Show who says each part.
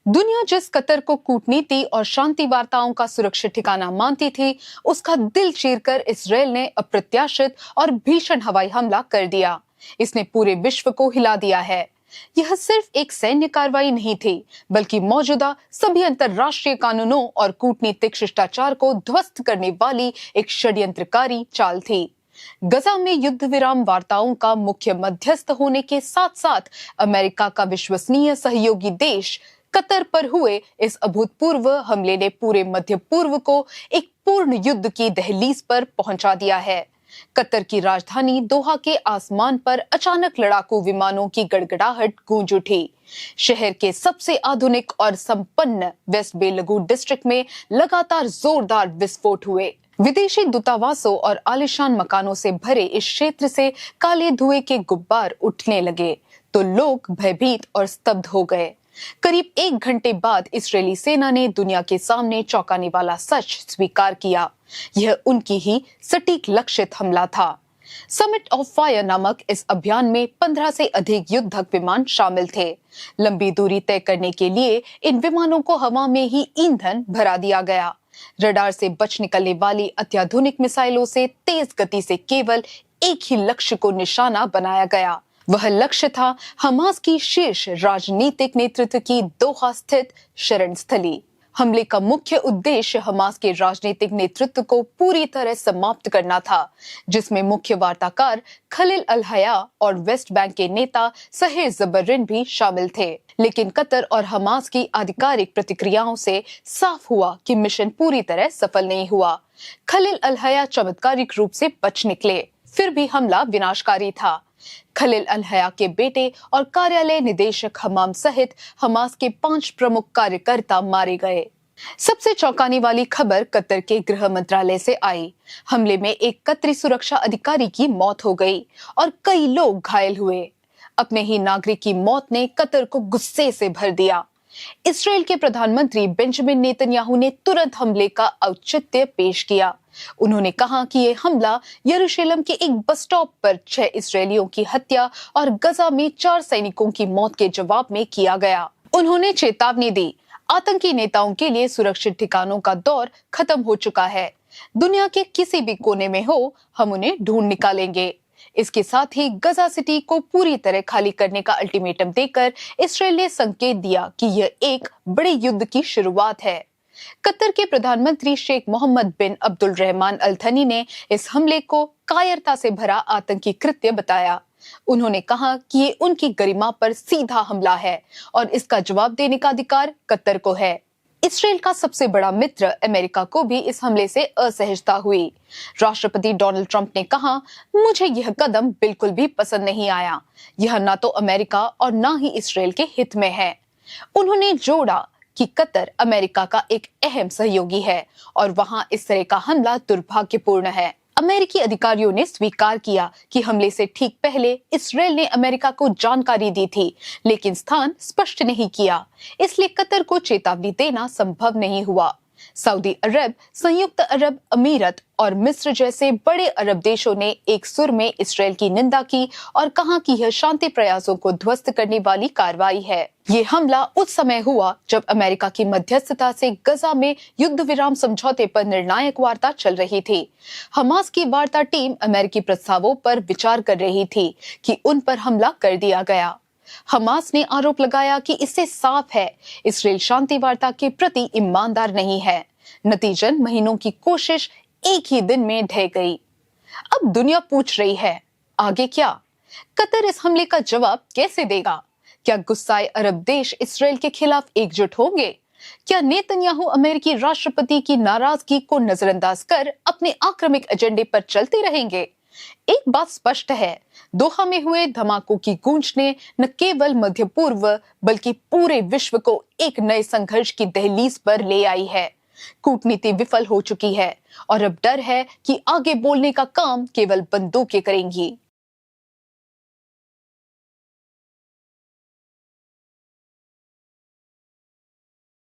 Speaker 1: दुनिया जिस कतर को कूटनीति और शांति वार्ताओं का सुरक्षित ठिकाना मानती थी, उसका दिल चीरकर इसराइल ने अप्रत्याशित और भीषण हवाई हमला कर दिया। इसने पूरे विश्व को हिला दिया है। यह सिर्फ एक सैन्य कार्रवाई नहीं थी, बल्कि मौजूदा सभी अंतर्राष्ट्रीय कानूनों और कूटनीतिक शिष्टाचार को ध्वस्त करने वाली एक षड्यंत्रकारी चाल थी। गजा में युद्ध विराम वार्ताओं का मुख्य मध्यस्थ होने के साथ साथ अमेरिका का विश्वसनीय सहयोगी देश कतर पर हुए इस अभूतपूर्व हमले ने पूरे मध्य पूर्व को एक पूर्ण युद्ध की दहलीज पर पहुंचा दिया है। कतर की राजधानी दोहा के आसमान पर अचानक लड़ाकू विमानों की गड़गड़ाहट गूंज उठी। शहर के सबसे आधुनिक और संपन्न वेस्ट बेलगू डिस्ट्रिक्ट में लगातार जोरदार विस्फोट हुए। विदेशी दूतावासों और आलीशान मकानों से भरे इस क्षेत्र से काले धुएं के गुब्बार उठने लगे तो लोग भयभीत और स्तब्ध हो गए। करीब 1 घंटे बाद इजरायली सेना ने दुनिया के सामने चौंकाने वाला सच स्वीकार किया। यह उनकी ही सटीक लक्षित हमला था। समिट ऑफ फायर नामक इस अभियान में 15 से अधिक युद्धक विमान शामिल थे। लंबी दूरी तय करने के लिए इन विमानों को हवा में ही ईंधन भरा दिया गया। रडार से बच निकलने वाली अत्याधुनिक मिसाइलों से तेज गति से केवल एक ही लक्ष्य को निशाना बनाया गया। वह लक्ष्य था हमास की शीर्ष राजनीतिक नेतृत्व की दोहा स्थित शरण स्थली। हमले का मुख्य उद्देश्य हमास के राजनीतिक नेतृत्व को पूरी तरह समाप्त करना था, जिसमें मुख्य वार्ताकार खलील अल हया और वेस्ट बैंक के नेता सहेर जबर्रिन भी शामिल थे। लेकिन कतर और हमास की आधिकारिक प्रतिक्रियाओं से साफ हुआ कि मिशन पूरी तरह सफल नहीं हुआ। खलील अल हया चमत्कारिक रूप से बच निकले, फिर भी हमला विनाशकारी था। खलील अल हया के बेटे और कार्यालय निदेशक हमाम सहित हमास के 5 प्रमुख कार्यकर्ता मारे गए। सबसे चौंकाने वाली खबर कतर के गृह मंत्रालय से आई। हमले में एक कतरी सुरक्षा अधिकारी की मौत हो गई और कई लोग घायल हुए। अपने ही नागरिक की मौत ने कतर को गुस्से से भर दिया। इसराइल के प्रधानमंत्री बेंजामिन नेतन्याहू ने तुरंत हमले का औचित्य पेश किया। उन्होंने कहा कि यह हमला यरूशलेम के एक बस स्टॉप पर 6 इस्राएलियों की हत्या और गजा में 4 सैनिकों की मौत के जवाब में किया गया। उन्होंने चेतावनी दी, आतंकी नेताओं के लिए सुरक्षित ठिकानों का दौर खत्म हो चुका है। दुनिया के किसी भी कोने में हो, हम उन्हें ढूंढ निकालेंगे। इसके साथ ही गजा सिटी को पूरी तरह खाली करने का अल्टीमेटम देकर इसराइल ने संकेत दिया कि यह एक बड़े युद्ध की शुरुआत है। कतर के प्रधानमंत्री शेख मोहम्मद बिन अब्दुल रहमान अल थनी ने इस हमले को कायरता से भरा आतंकी कृत्य बताया। उन्होंने कहा कि ये उनकी गरिमा पर सीधा हमला है और इसका जवाब देने का अधिकार कतर को है। इसराइल का सबसे बड़ा मित्र अमेरिका को भी इस हमले से असहजता हुई। राष्ट्रपति डोनाल्ड ट्रंप ने कहा, मुझे यह कदम बिल्कुल भी पसंद नहीं आया। यह ना तो अमेरिका और ना ही इसराइल के हित में है। उन्होंने जोड़ा कि कतर अमेरिका का एक अहम सहयोगी है और वहां इस तरह का हमला दुर्भाग्यपूर्ण है। अमेरिकी अधिकारियों ने स्वीकार किया कि हमले से ठीक पहले इसराइल ने अमेरिका को जानकारी दी थी, लेकिन स्थान स्पष्ट नहीं किया, इसलिए कतर को चेतावनी देना संभव नहीं हुआ। सऊदी अरब, संयुक्त अरब अमीरत और मिस्र जैसे बड़े अरब देशों ने एक सुर में इसराइल की निंदा की और कहा कि यह शांति प्रयासों को ध्वस्त करने वाली कार्रवाई है। ये हमला उस समय हुआ जब अमेरिका की मध्यस्थता से गजा में युद्ध विराम समझौते पर निर्णायक वार्ता चल रही थी। हमास की वार्ता टीम अमेरिकी प्रस्तावों पर विचार कर रही थी कि उन पर हमला कर दिया गया। हमास ने आरोप लगाया कि इससे साफ है इसराइल शांति वार्ता के प्रति ईमानदार नहीं है। नतीजन महीनों की कोशिश एक ही दिन में ढह गई। अब दुनिया पूछ रही है, आगे क्या? कतर इस हमले का जवाब कैसे देगा? क्या गुस्साए अरब देश इसराइल के खिलाफ एकजुट होंगे? क्या नेतन्याहू अमेरिकी राष्ट्रपति की नाराजगी को नजरअंदाज कर अपने आक्रामक एजेंडे पर चलते रहेंगे? एक बात स्पष्ट है, दोहा में हुए धमाकों की गूंज ने न केवल मध्य पूर्व बल्कि पूरे विश्व को एक नए संघर्ष की दहलीज पर ले आई है। कूटनीति विफल हो चुकी है और अब डर है कि आगे बोलने का काम केवल बंदूकें करेंगी।